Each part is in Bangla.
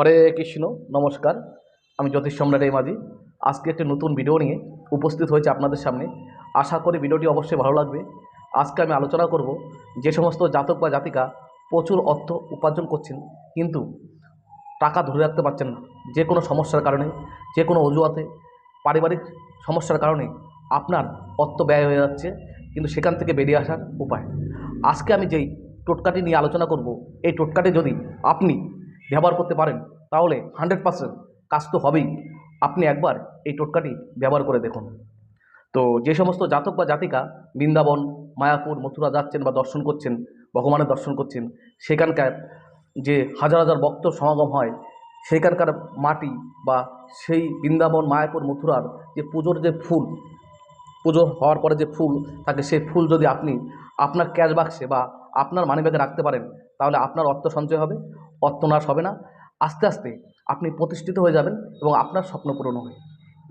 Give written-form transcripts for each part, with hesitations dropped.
হরে কৃষ্ণ। নমস্কার, আমি জ্যোতিষ সম্রাট এই মাঝি। আজকে একটি নতুন ভিডিও নিয়ে উপস্থিত হয়েছে আপনাদের সামনে। আশা করি ভিডিওটি অবশ্যই ভালো লাগবে। আজকে আমি আলোচনা করব যে সমস্ত জাতক বা জাতিকা প্রচুর অর্থ উপার্জন করছেন কিন্তু টাকা ধরে রাখতে পারছেন না। যে কোনো সমস্যার কারণে, যে কোনো অজুহাতে, পারিবারিক সমস্যার কারণে আপনার অর্থ ব্যয় হয়ে যাচ্ছে, কিন্তু সেখান থেকে বেরিয়ে আসার উপায় আজকে আমি যেই টোটকাটি নিয়ে আলোচনা করব, এই টোটকাটি যদি আপনি ব্যবহার করতে পারেন তাহলে 100% কাজ তো হবেই। আপনি একবার এই টোটকাটি ব্যবহার করে দেখুন। তো যে সমস্ত জাতক বা জাতিকা বৃন্দাবন, মায়াপুর, মথুরা যাচ্ছেন বা দর্শন করছেন, ভগবানের দর্শন করছেন, সেখানকার যে হাজার হাজার ভক্ত সমাগম হয়, সেখানকার মাটি বা সেই বৃন্দাবন, মায়াপুর, মথুরার যে পুজোর যে ফুল, পুজো হওয়ার পরে যে ফুল থাকে, সেই ফুল যদি আপনি আপনার ক্যাশ বাক্সে বা আপনার মানিব্যাগে রাখতে পারেন তাহলে আপনার অর্থ সঞ্চয় হবে, অর্থনাশ হবে না। আস্তে আস্তে আপনি প্রতিষ্ঠিত হয়ে যাবেন এবং আপনার স্বপ্ন পূরণ হবে।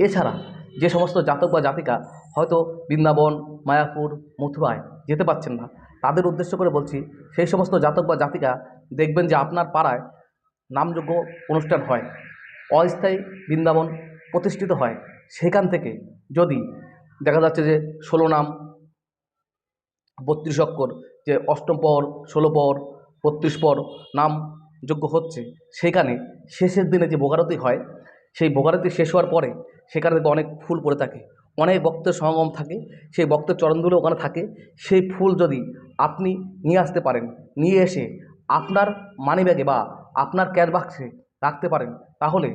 এছাড়া যে সমস্ত জাতক বা জাতিকা হয়তো বৃন্দাবন, মায়াপুর, মথুরায় যেতে পারছেন না, তাদের উদ্দেশ্য করে বলছি, সেই সমস্ত জাতক বা জাতিকা দেখবেন যে আপনার পাড়ায় নামযোগ্য অনুষ্ঠান হয়, অস্থায়ী বৃন্দাবন প্রতিষ্ঠিত হয়। সেখান থেকে যদি দেখা যাচ্ছে যে 16 নাম, 32 অক্ষর, যে অষ্টম পর, 16 পর, 32 পর নাম যজ্ঞ হচ্ছে, সেখানে শেষের দিনে যে ভোগারতি হয়, সেই ভোগারতি শেষ হওয়ার পরে সেখানে অনেক ফুল পড়ে থাকে, অনেক ভক্তের সমাগম থাকে, সেই ভক্তের চরণধুলো ওখানে থাকে। সেই ফুল যদি আপনি নিয়ে আসতে পারেন, নিয়ে এসে আপনার মানিব্যাগে বা আপনার ক্যাশ বাক্সে রাখতে পারেন, তাহলে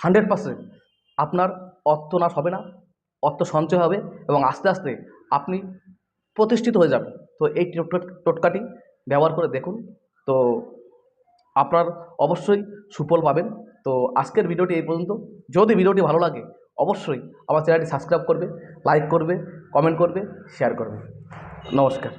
100% আপনার অর্থ নাশ হবে না, অর্থ সঞ্চয় হবে এবং আস্তে আস্তে আপনি প্রতিষ্ঠিত হয়ে যাবেন। তো এই টোটকাটি ব্যবহার করে দেখুন, তো আপনার অবশ্যই সুফল পাবেন। তো আজকের ভিডিওটি এই পর্যন্ত। যদি ভিডিওটি ভালো লাগে অবশ্যই আমার চ্যানেলটি সাবস্ক্রাইব করবে, লাইক করবে, কমেন্ট করবে, শেয়ার করবে। নমস্কার।